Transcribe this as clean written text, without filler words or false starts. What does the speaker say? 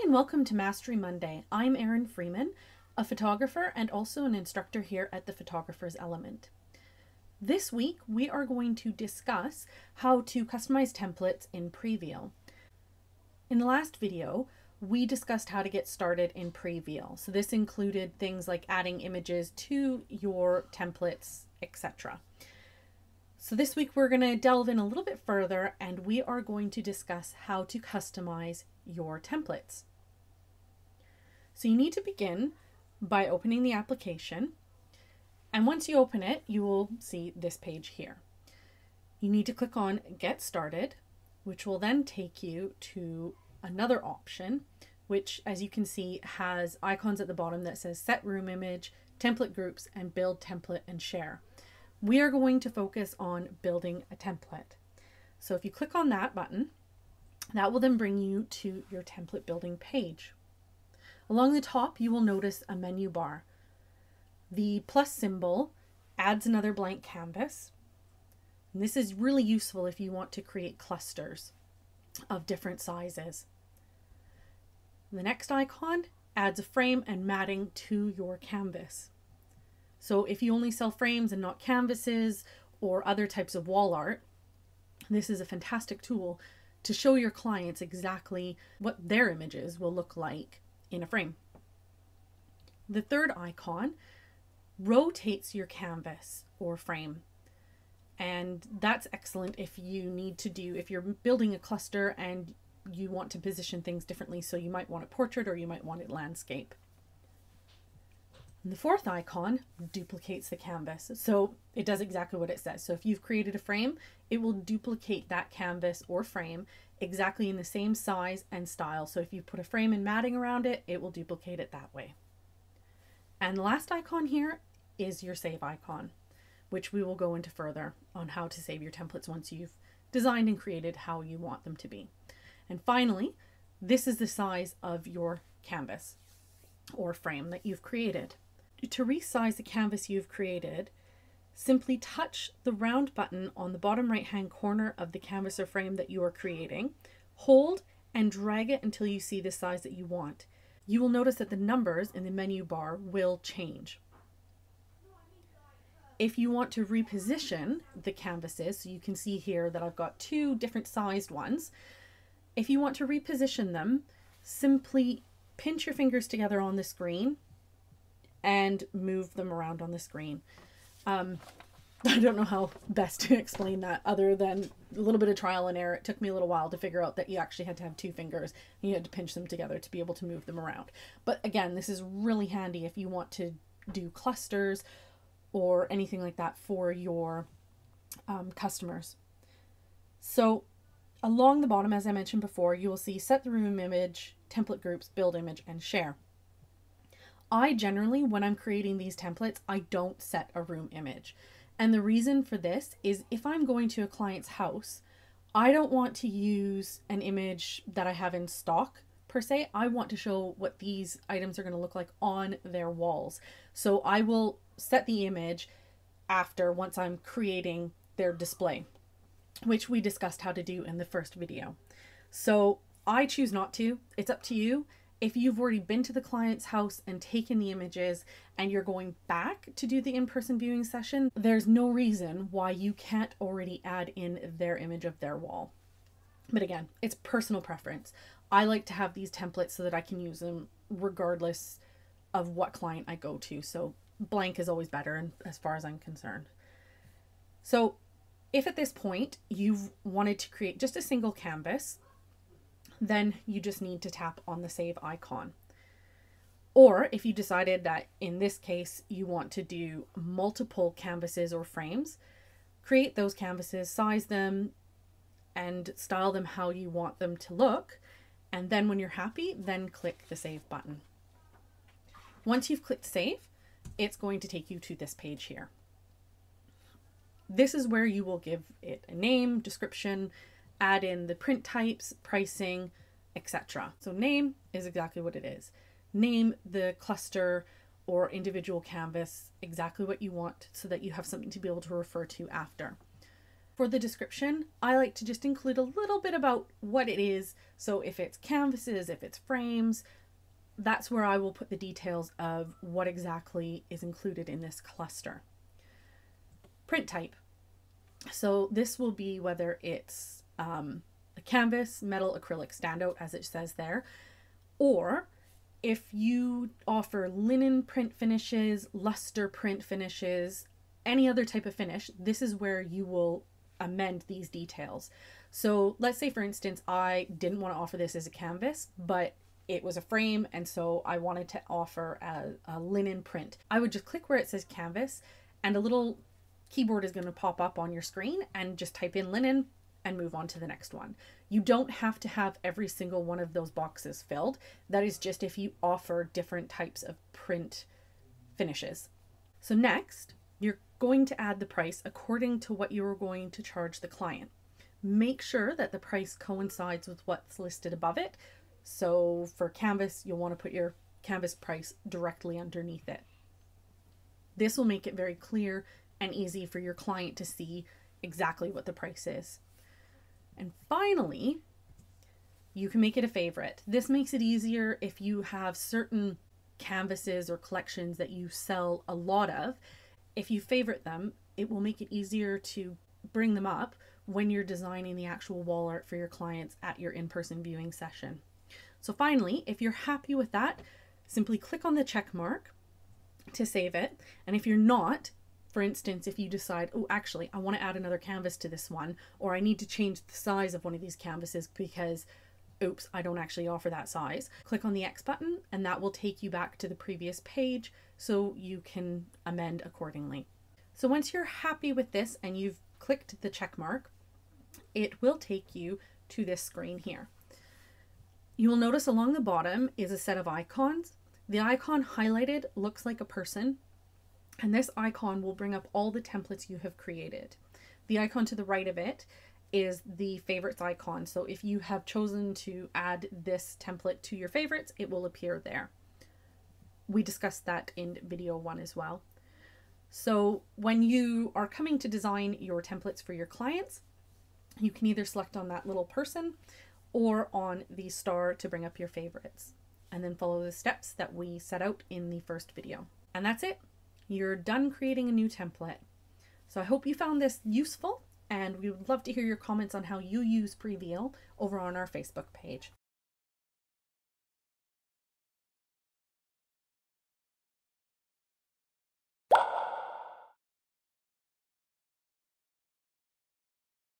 and welcome to Mastery Monday. I'm Erin Freeman, a photographer and also an instructor here at the Photographer's Element. This week we are going to discuss how to customize templates in Preveal. In the last video, we discussed how to get started in Preveal. So this included things like adding images to your templates, etc. So this week we're going to delve in a little bit further and we are going to discuss how to customize your templates. So you need to begin by opening the application, and once you open it, you will see this page here. You need to click on Get Started, which will then take you to another option, which, as you can see, has icons at the bottom that says Set Room Image, Template Groups, and Build Template and Share. We are going to focus on building a template. So if you click on that button, that will then bring you to your template building page. Along the top, you will notice a menu bar. The plus symbol adds another blank canvas. And this is really useful if you want to create clusters of different sizes. The next icon adds a frame and matting to your canvas. So if you only sell frames and not canvases or other types of wall art, this is a fantastic tool to show your clients exactly what their images will look like in a frame. The third icon rotates your canvas or frame. And that's excellent if you're building a cluster and you want to position things differently. So you might want a portrait or you might want it landscape. And the fourth icon duplicates the canvas. So it does exactly what it says. So if you've created a frame, it will duplicate that canvas or frame exactly in the same size and style. So if you put a frame and matting around it, it will duplicate it that way. And the last icon here is your save icon, which we will go into further on how to save your templates once you've designed and created how you want them to be. And finally, this is the size of your canvas or frame that you've created. To resize the canvas you've created, simply touch the round button on the bottom right-hand corner of the canvas or frame that you are creating, hold and drag it until you see the size that you want. You will notice that the numbers in the menu bar will change. If you want to reposition the canvases, so you can see here that I've got two different sized ones. If you want to reposition them, simply pinch your fingers together on the screen and move them around on the screen. I don't know how best to explain that other than a little bit of trial and error. It took me a little while to figure out that you actually had to have two fingers and you had to pinch them together to be able to move them around. But again, this is really handy if you want to do clusters or anything like that for your customers. So along the bottom, as I mentioned before, you will see Set the Room Image, Template Groups, Build Image, and Share. I generally, when I'm creating these templates, I don't set a room image. And the reason for this is if I'm going to a client's house, I don't want to use an image that I have in stock per se. I want to show what these items are going to look like on their walls. So I will set the image once I'm creating their display, which we discussed how to do in the first video. So I choose not to. It's up to you. If you've already been to the client's house and taken the images and you're going back to do the in-person viewing session, there's no reason why you can't already add in their image of their wall. But again, it's personal preference. I like to have these templates so that I can use them regardless of what client I go to. So blank is always better as far as I'm concerned. So if at this point you've wanted to create just a single canvas, then you just need to tap on the save icon. Or if you decided that in this case you want to do multiple canvases or frames, create those canvases, size them, and style them how you want them to look. And then when you're happy, then click the save button. Once you've clicked save, it's going to take you to this page here. This is where you will give it a name, description, add in the print types, pricing, etc. So name is exactly what it is. Name the cluster or individual canvas exactly what you want so that you have something to be able to refer to after. For the description, I like to just include a little bit about what it is. So if it's canvases, if it's frames, that's where I will put the details of what exactly is included in this cluster. Print type. So this will be whether it's a canvas, metal, acrylic, standout, as it says there, or if you offer linen print finishes, luster print finishes, any other type of finish, this is where you will amend these details. So let's say, for instance, I didn't want to offer this as a canvas, but it was a frame, and so I wanted to offer a linen print. I would just click where it says canvas, and a little keyboard is going to pop up on your screen, and just type in linen and move on to the next one. You don't have to have every single one of those boxes filled. That is just if you offer different types of print finishes. So next, you're going to add the price according to what you're going to charge the client. Make sure that the price coincides with what's listed above it. So for canvas, you'll want to put your canvas price directly underneath it. This will make it very clear and easy for your client to see exactly what the price is. And finally, you can make it a favorite. This makes it easier if you have certain canvases or collections that you sell a lot of. If you favorite them, it will make it easier to bring them up when you're designing the actual wall art for your clients at your in-person viewing session. So finally, if you're happy with that, simply click on the check mark to save it. And if you're not, for instance, if you decide, oh, actually, I want to add another canvas to this one, or I need to change the size of one of these canvases because, oops, I don't actually offer that size, click on the X button, and that will take you back to the previous page so you can amend accordingly. So once you're happy with this and you've clicked the check mark, it will take you to this screen here. You will notice along the bottom is a set of icons. The icon highlighted looks like a person, and this icon will bring up all the templates you have created. The icon to the right of it is the favorites icon. So if you have chosen to add this template to your favorites, it will appear there. We discussed that in video 1 as well. So when you are coming to design your templates for your clients, you can either select on that little person or on the star to bring up your favorites, and then follow the steps that we set out in the first video. And that's it. You're done creating a new template. So I hope you found this useful, and we would love to hear your comments on how you use Preveal over on our Facebook page.